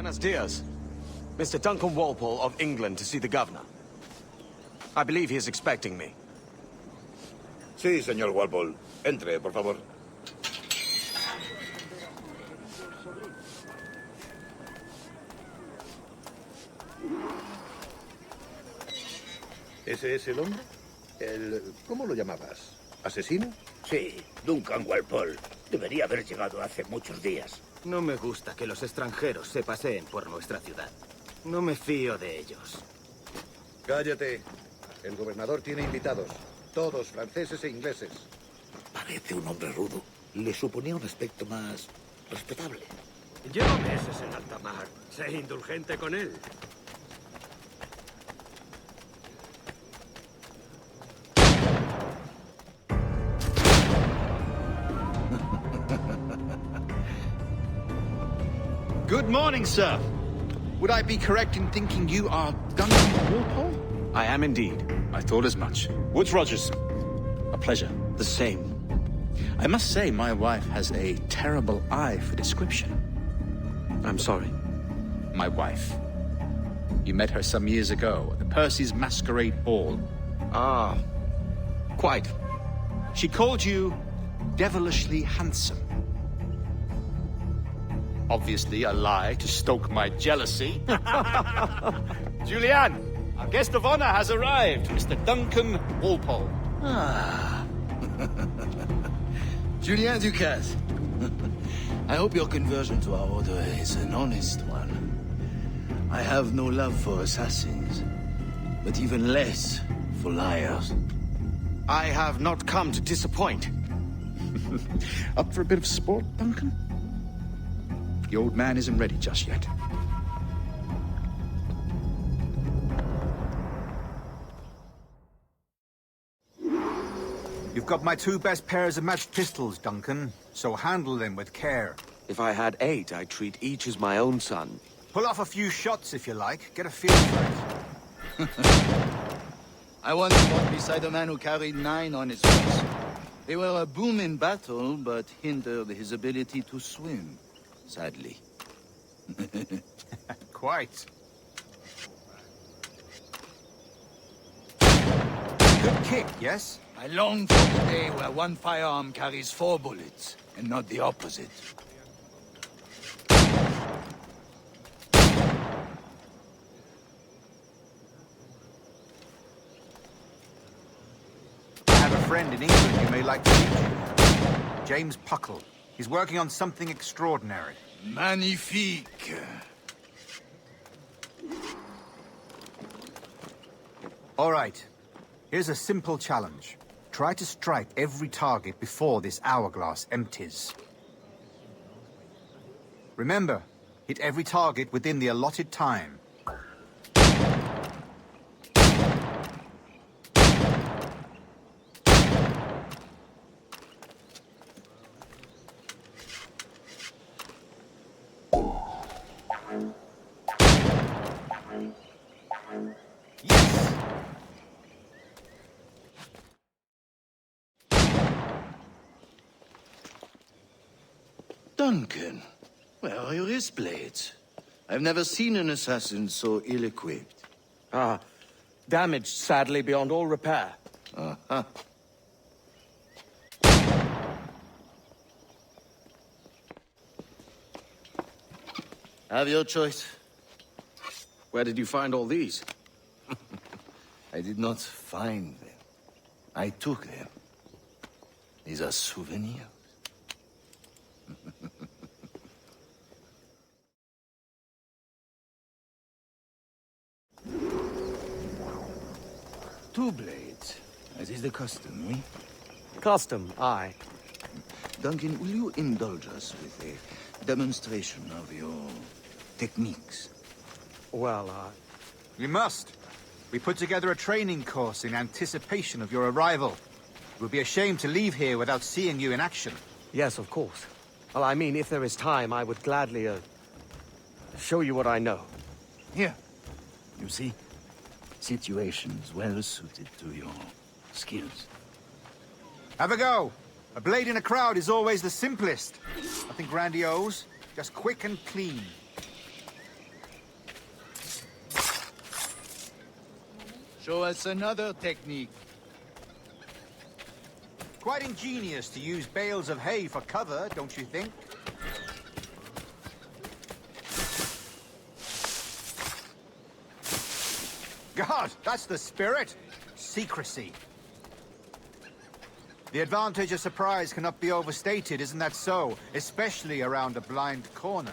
Buenos dias. Mr. Duncan Walpole of England to see the governor. I believe he is expecting me. Sí, señor Walpole. Entre, por favor. ¿Ese es el hombre? ¿Cómo lo llamabas? ¿Asesino? Sí, Duncan Walpole. Debería haber llegado hace muchos días. No me gusta que los extranjeros se paseen por nuestra ciudad. No me fío de ellos. Cállate. El gobernador tiene invitados. Todos franceses e ingleses. Parece un hombre rudo. Le suponía un aspecto más respetable. Llevo meses en alta mar. Sé indulgente con él. Good morning, sir. Would I be correct in thinking you are Duncan Walpole? I am indeed. I thought as much. Woods Rogers. A pleasure. The same. I must say, my wife has a terrible eye for description. I'm sorry. My wife. You met her some years ago at the Percy's Masquerade Ball. Ah, quite. She called you devilishly handsome. Obviously a lie to stoke my jealousy. Julianne, our guest of honor has arrived, Mr. Duncan Walpole. Ah. Julien Ducasse. I hope your conversion to our order is an honest one. I have no love for assassins, but even less for liars. I have not come to disappoint. Up for a bit of sport, Duncan? The old man isn't ready just yet. You've got my 2 best pairs of matched pistols, Duncan, so handle them with care. If I had 8, I'd treat each as my own son. Pull off a few shots if you like. Get a feel for it. I once fought beside a man who carried 9 on his face. They were a boom in battle, but hindered his ability to swim, sadly. Quite. Good kick, yes? I long for the day where one firearm carries 4 bullets, and not the opposite. I have a friend in England you may like to meet. James Puckle. He's working on something extraordinary. Magnifique! All right. Here's a simple challenge. Try to strike every target before this hourglass empties. Remember, hit every target within the allotted time. Yes! Duncan, where are your wrist blades? I've never seen an assassin so ill-equipped. Ah, damaged sadly beyond all repair. Uh-huh. Have your choice. Where did you find all these? I did not find them. I took them. These are souvenirs. Two blades, as is the custom, oui? Custom, aye. Duncan, will you indulge us with a demonstration of your techniques? Well, We must. We put together a training course in anticipation of your arrival. It would be a shame to leave here without seeing you in action. yes, of course. Well, I mean, if there is time, I would gladly, show you what I know. Here. You see? Situations well suited to your skills. Have a go. A blade in a crowd is always the simplest. Nothing grandiose, just quick and clean. Show us another technique. Quite ingenious to use bales of hay for cover, don't you think? God, that's the spirit. Secrecy. The advantage of surprise cannot be overstated, isn't that so? Especially around a blind corner.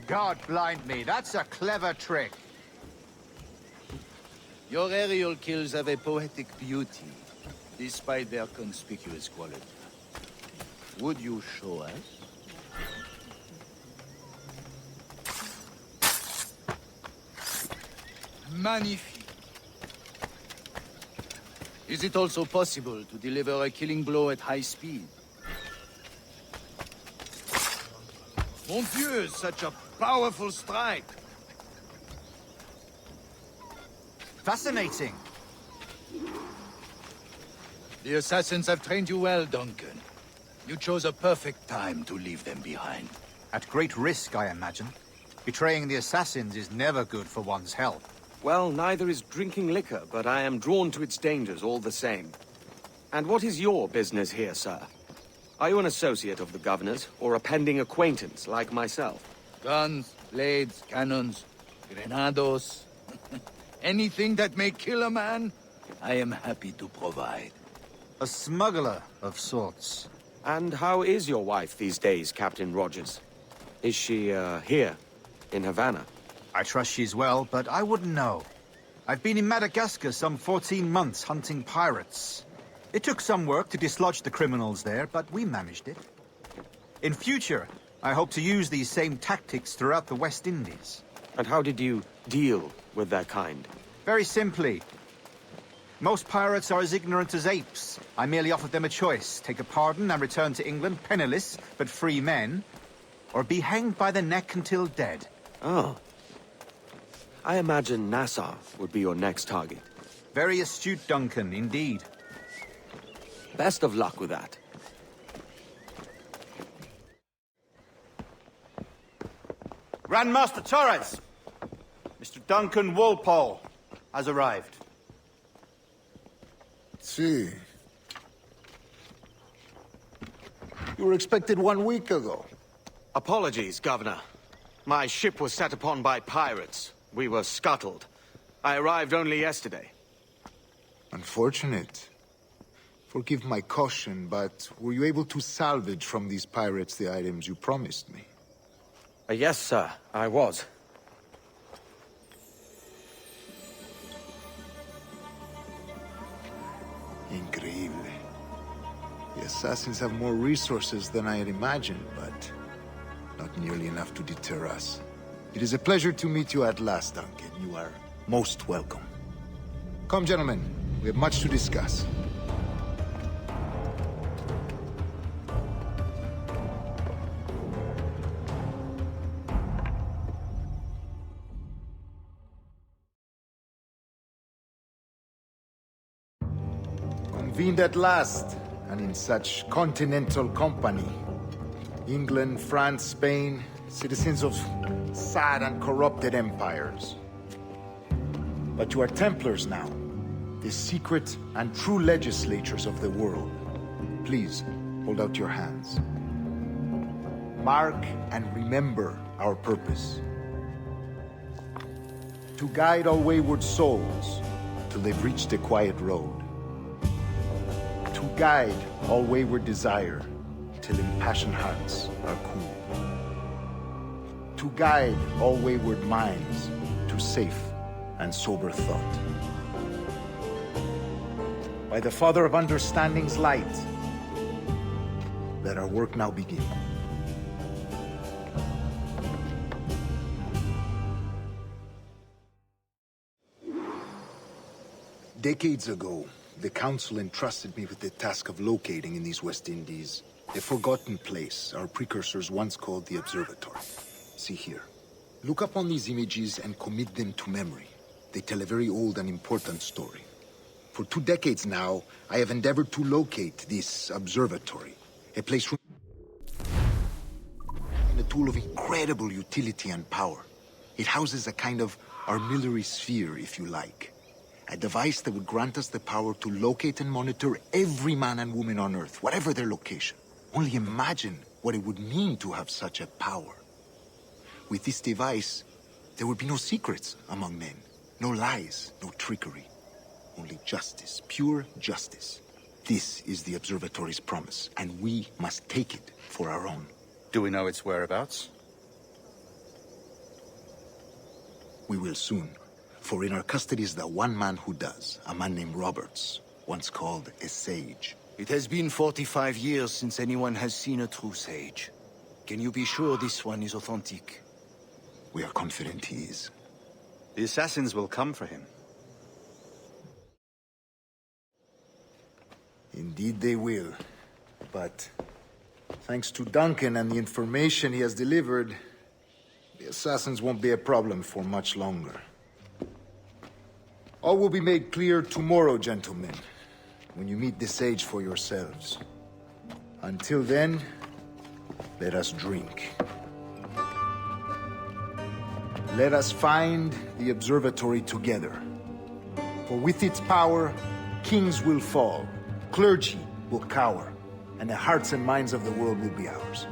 God blind me, that's a clever trick. Your aerial kills have a poetic beauty, despite their conspicuous quality. Would you show us? Magnifique. Is it also possible to deliver a killing blow at high speed? Mon Dieu, such a powerful strike! Fascinating. The assassins have trained you well, Duncan. You chose a perfect time to leave them behind. At great risk, I imagine. Betraying the assassins is never good for one's health. Well, neither is drinking liquor, but I am drawn to its dangers all the same. And what is your business here, sir? Are you an associate of the governor's, or a pending acquaintance like myself? Guns, blades, cannons, grenados. Anything that may kill a man, I am happy to provide. A smuggler of sorts. And how is your wife these days, Captain Rogers? Is she, here, in Havana? I trust she's well, but I wouldn't know. I've been in Madagascar some 14 months hunting pirates. It took some work to dislodge the criminals there, but we managed it. In future, I hope to use these same tactics throughout the West Indies. And how did you deal with that kind? Very simply. Most pirates are as ignorant as apes. I merely offered them a choice. Take a pardon and return to England penniless, but free men. Or be hanged by the neck until dead. Oh. I imagine Nassau would be your next target. Very astute, Duncan, indeed. Best of luck with that. Grandmaster Torres! Mr. Duncan Walpole has arrived. See. You were expected 1 week ago. Apologies, Governor. My ship was set upon by pirates. We were scuttled. I arrived only yesterday. Unfortunate. Forgive my caution, but were you able to salvage from these pirates the items you promised me? Yes, sir, I was. Increíble. The assassins have more resources than I had imagined, but not nearly enough to deter us. It is a pleasure to meet you at last, Duncan. You are most welcome. Come, gentlemen. We have much to discuss. Convened at last, and in such continental company. England, France, Spain, citizens of sad and corrupted empires. But you are Templars now, the secret and true legislators of the world. Please, hold out your hands. Mark and remember our purpose. To guide all wayward souls till they've reached a quiet road. To guide all wayward desire till impassioned hearts are cool. To guide all wayward minds to safe and sober thought. By the Father of Understanding's light, let our work now begin. Decades ago, the Council entrusted me with the task of locating in these West Indies a forgotten place our precursors once called the Observatory. See here. Look upon these images and commit them to memory. They tell a very old and important story. For 2 decades now, I have endeavored to locate this observatory, a place a tool of incredible utility and power. It houses a kind of armillary sphere, if you like. A device that would grant us the power to locate and monitor every man and woman on Earth, whatever their location. Only imagine what it would mean to have such a power. With this device, there would be no secrets among men. No lies, no trickery. Only justice, pure justice. This is the Observatory's promise, and we must take it for our own. Do we know its whereabouts? We will soon. For in our custody is the one man who does, a man named Roberts, once called a sage. It has been 45 years since anyone has seen a true sage. Can you be sure this one is authentic? We are confident he is. The assassins will come for him. Indeed they will. But thanks to Duncan and the information he has delivered, the assassins won't be a problem for much longer. All will be made clear tomorrow, gentlemen, when you meet the sage for yourselves. Until then, let us drink. Let us find the observatory together. For with its power, kings will fall, clergy will cower, and the hearts and minds of the world will be ours.